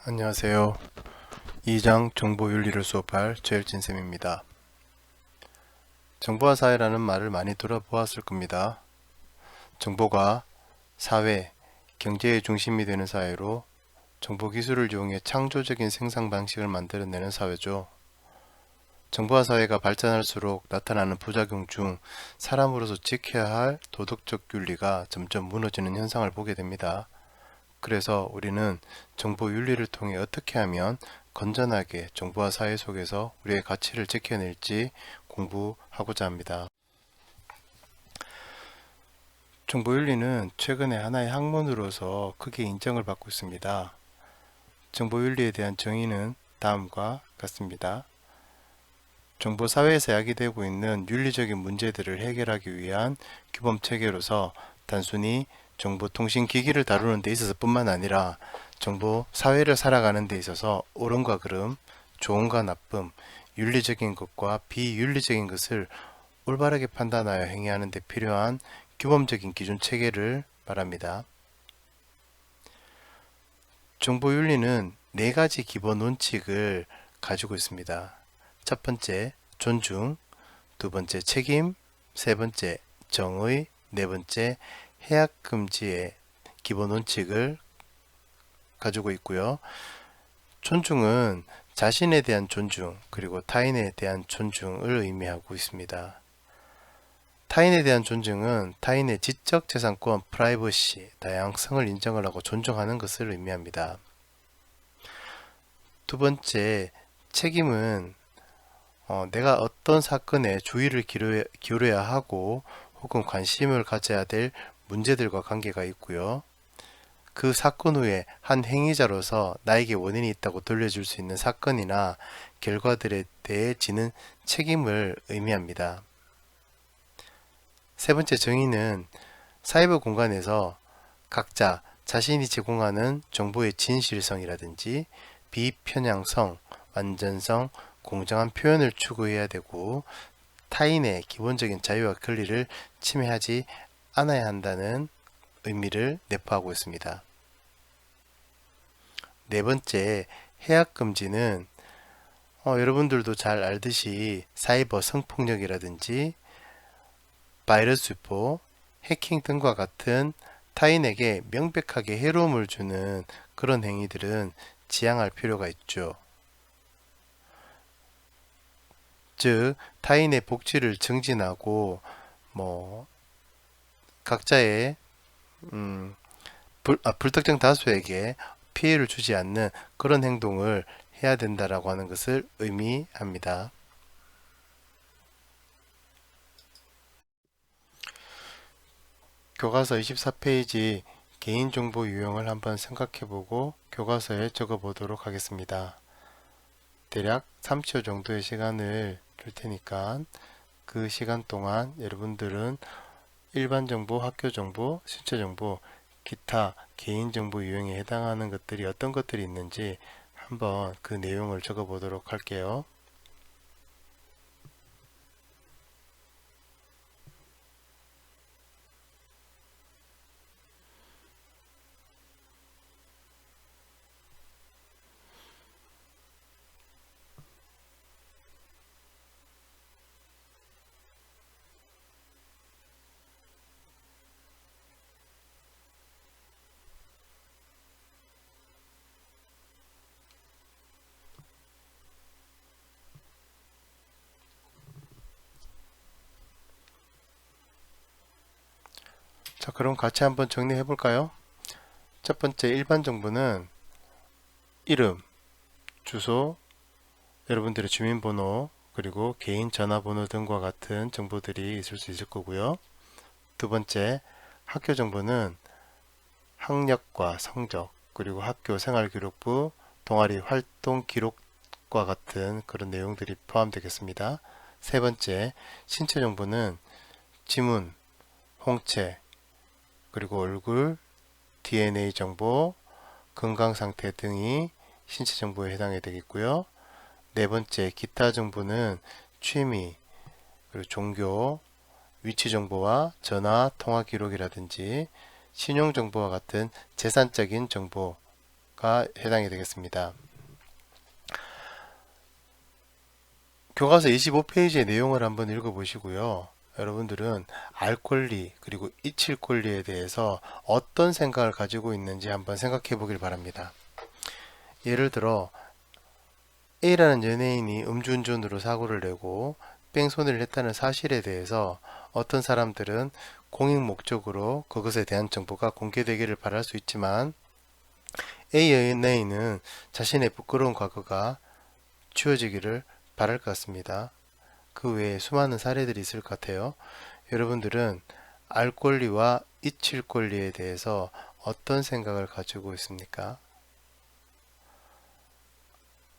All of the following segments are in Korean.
안녕하세요. 2장 정보윤리를 수업할 최일진쌤입니다. 정보화 사회라는 말을 많이 들어보았을 겁니다. 정보가 사회, 경제의 중심이 되는 사회로 정보기술을 이용해 창조적인 생산 방식을 만들어내는 사회죠. 정보화 사회가 발전할수록 나타나는 부작용 중 사람으로서 지켜야 할 도덕적 윤리가 점점 무너지는 현상을 보게 됩니다. 그래서 우리는 정보 윤리를 통해 어떻게 하면 건전하게 정보화 사회 속에서 우리의 가치를 지켜낼지 공부하고자 합니다. 정보 윤리는 최근에 하나의 학문으로서 크게 인정을 받고 있습니다. 정보 윤리에 대한 정의는 다음과 같습니다. 정보 사회에서 야기되고 있는 윤리적인 문제들을 해결하기 위한 규범 체계로서 단순히 정보통신기기를 다루는 데 있어서 뿐만 아니라 정보 사회를 살아가는 데 있어서 옳음과 그름, 좋음과 나쁨, 윤리적인 것과 비윤리적인 것을 올바르게 판단하여 행위하는 데 필요한 규범적인 기준 체계를 말합니다. 정보윤리는 네 가지 기본 원칙을 가지고 있습니다. 첫 번째, 존중, 두 번째, 책임, 세 번째, 정의, 네 번째, 해악 금지의 기본 원칙을 가지고 있고요. 존중은 자신에 대한 존중, 그리고 타인에 대한 존중을 의미하고 있습니다. 타인에 대한 존중은 타인의 지적 재산권, 프라이버시, 다양성을 인정을 하고 존중하는 것을 의미합니다. 두 번째, 책임은 내가 어떤 사건에 주의를 기울여야 하고 혹은 관심을 가져야 될 문제들과 관계가 있고요. 그 사건 후에 한 행위자로서 나에게 원인이 있다고 돌려줄 수 있는 사건이나 결과들에 대해 지는 책임을 의미합니다. 세 번째 정의는 사이버 공간에서 각자 자신이 제공하는 정보의 진실성이라든지 비편향성, 완전성, 공정한 표현을 추구해야 되고 타인의 기본적인 자유와 권리를 침해하지 않아야 한다는 의미를 내포하고 있습니다. 네 번째, 해악금지는 여러분들도 잘 알듯이 사이버 성폭력이라든지 바이러스 유포, 해킹 등과 같은 타인에게 명백하게 해로움을 주는 그런 행위들은 지양할 필요가 있죠. 즉 타인의 복지를 증진하고 각자의 불특정 다수에게 피해를 주지 않는 그런 행동을 해야 된다라고 하는 것을 의미합니다. 교과서 24페이지 개인정보 유형을 한번 생각해보고 교과서에 적어보도록 하겠습니다. 대략 30초 정도의 시간을 줄 테니까 그 시간 동안 여러분들은 일반 정보, 학교 정보, 신체 정보, 기타 개인정보 유형에 해당하는 것들이 어떤 것들이 있는지 한번 그 내용을 적어보도록 할게요. 자, 그럼 같이 한번 정리해 볼까요? 첫 번째 일반 정보는 이름, 주소, 여러분들의 주민번호, 그리고 개인 전화번호 등과 같은 정보들이 있을 수 있을 거고요. 두 번째, 학교 정보는 학력과 성적, 그리고 학교 생활기록부, 동아리 활동 기록과 같은 그런 내용들이 포함되겠습니다. 세 번째, 신체 정보는 지문, 홍채, 그리고 얼굴, DNA 정보, 건강 상태 등이 신체 정보에 해당이 되겠고요. 네 번째, 기타 정보는 취미, 그리고 종교, 위치 정보와 전화 통화 기록이라든지 신용 정보와 같은 재산적인 정보, 해당이 되겠습니다. 교과서 25페이지의 내용을 한번 읽어보시고요. 여러분들은 알 권리 그리고 잊힐 권리에 대해서 어떤 생각을 가지고 있는지 한번 생각해 보길 바랍니다. 예를 들어 A라는 연예인이 음주운전으로 사고를 내고 뺑소니를 했다는 사실에 대해서 어떤 사람들은 공익 목적으로 그것에 대한 정보가 공개되기를 바랄 수 있지만 A 연예인은 자신의 부끄러운 과거가 지워지기를 바랄 것 같습니다. 그 외에 수많은 사례들이 있을 것 같아요. 여러분들은 알 권리와 잊힐 권리에 대해서 어떤 생각을 가지고 있습니까?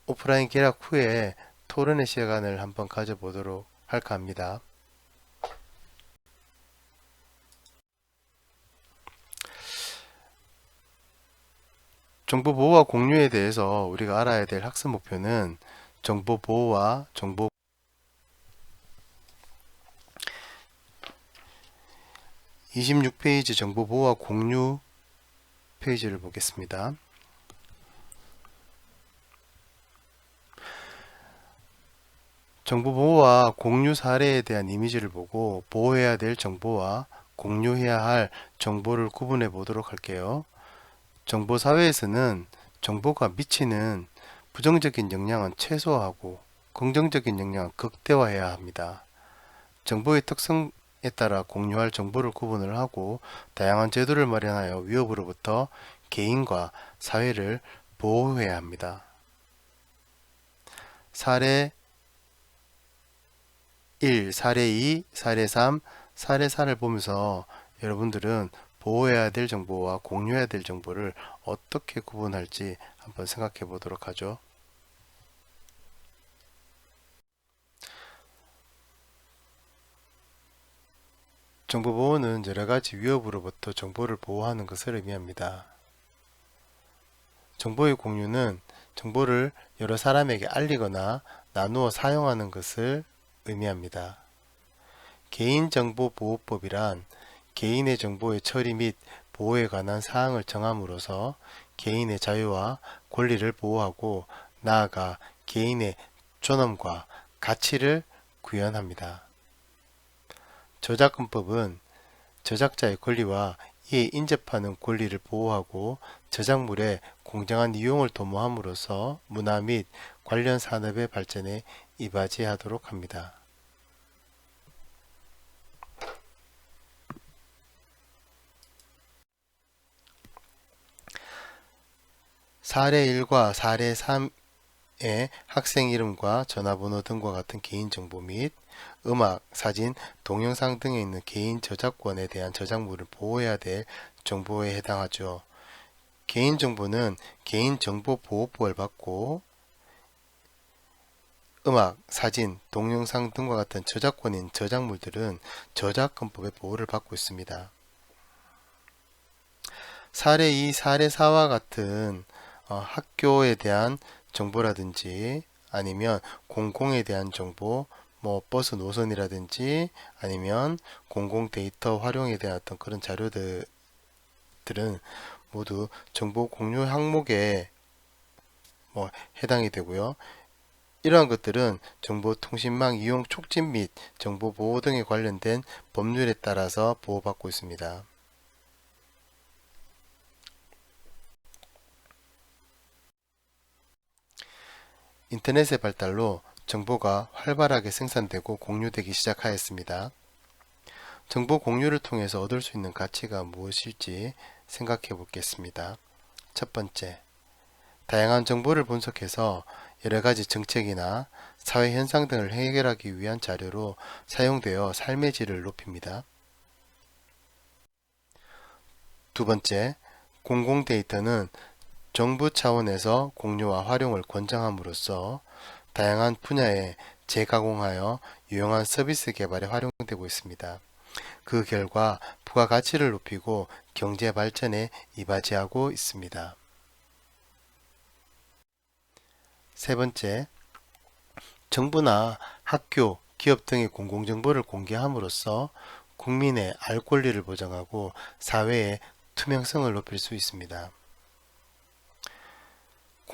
오프라인 개학 후에 토론의 시간을 한번 가져보도록 할까 합니다. 정보보호와 공유에 대해서 우리가 알아야 될 학습 목표는 정보보호와 26페이지 정보보호와 공유 페이지를 보겠습니다. 정보보호와 공유 사례에 대한 이미지를 보고 보호해야 될 정보와 공유해야 할 정보를 구분해 보도록 할게요. 정보사회에서는 정보가 미치는 부정적인 영향은 최소화하고 긍정적인 영향은 극대화해야 합니다. 정보의 특성에 따라 공유할 정보를 구분을 하고 다양한 제도를 마련하여 위협으로부터 개인과 사회를 보호해야 합니다. 사례 1, 사례 2, 사례 3, 사례 4를 보면서 여러분들은 보호해야 될 정보와 공유해야 될 정보를 어떻게 구분할지 한번 생각해 보도록 하죠. 정보보호는 여러가지 위협으로부터 정보를 보호하는 것을 의미합니다. 정보의 공유는 정보를 여러 사람에게 알리거나 나누어 사용하는 것을 의미합니다. 개인정보보호법이란 개인의 정보의 처리 및 보호에 관한 사항을 정함으로써 개인의 자유와 권리를 보호하고 나아가 개인의 존엄과 가치를 구현합니다. 저작권법은 저작자의 권리와 이에 인접하는 권리를 보호하고 저작물의 공정한 이용을 도모함으로써 문화 및 관련 산업의 발전에 이바지하도록 합니다. 사례 1과 사례 3의 학생 이름과 전화번호 등과 같은 개인정보 및 음악, 사진, 동영상 등에 있는 개인 저작권에 대한 저작물을 보호해야 될 정보에 해당하죠. 개인정보는 개인정보보호법을 받고 음악, 사진, 동영상 등과 같은 저작권인 저작물들은 저작권법의 보호를 받고 있습니다. 사례 2, 사례 4와 같은 학교에 대한 정보라든지 아니면 공공에 대한 정보, 뭐 버스 노선이라든지 아니면 공공 데이터 활용에 대한 어떤 그런 자료들은 모두 정보 공유 항목에 해당이 되고요. 이러한 것들은 정보통신망 이용 촉진 및 정보 보호 등에 관련된 법률에 따라서 보호받고 있습니다. 인터넷의 발달로 정보가 활발하게 생산되고 공유되기 시작하였습니다. 정보 공유를 통해서 얻을 수 있는 가치가 무엇일지 생각해 보겠습니다. 첫 번째, 다양한 정보를 분석해서 여러가지 정책이나 사회 현상 등을 해결하기 위한 자료로 사용되어 삶의 질을 높입니다. 두 번째, 공공 데이터는 정부 차원에서 공유와 활용을 권장함으로써 다양한 분야에 재가공하여 유용한 서비스 개발에 활용되고 있습니다. 그 결과 부가가치를 높이고 경제 발전에 이바지하고 있습니다. 세 번째, 정부나 학교, 기업 등의 공공정보를 공개함으로써 국민의 알 권리를 보장하고 사회의 투명성을 높일 수 있습니다.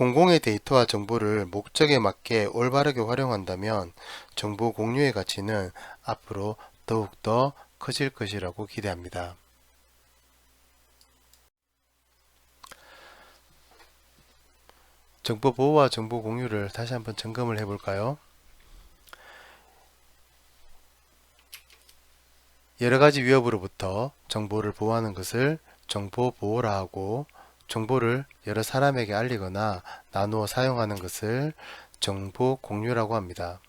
공공의 데이터와 정보를 목적에 맞게 올바르게 활용한다면 정보 공유의 가치는 앞으로 더욱더 커질 것이라고 기대합니다. 정보 보호와 정보 공유를 다시 한번 점검을 해 볼까요? 여러가지 위협으로부터 정보를 보호하는 것을 정보 보호라 하고, 정보를 여러 사람에게 알리거나 나누어 사용하는 것을 정보 공유라고 합니다.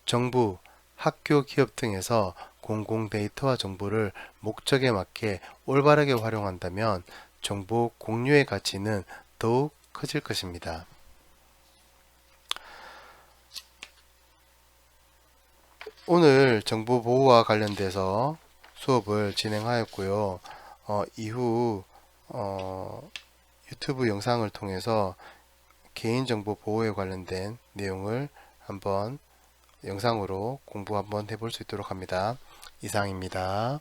정부, 학교, 기업 등에서 공공 데이터와 정보를 목적에 맞게 올바르게 활용한다면 정보 공유의 가치는 더욱 커질 것입니다. 오늘 정보 보호와 관련돼서 수업을 진행하였고요. 이후 유튜브 영상을 통해서 개인정보 보호에 관련된 내용을 한번 영상으로 공부 한번 해볼 수 있도록 합니다. 이상입니다.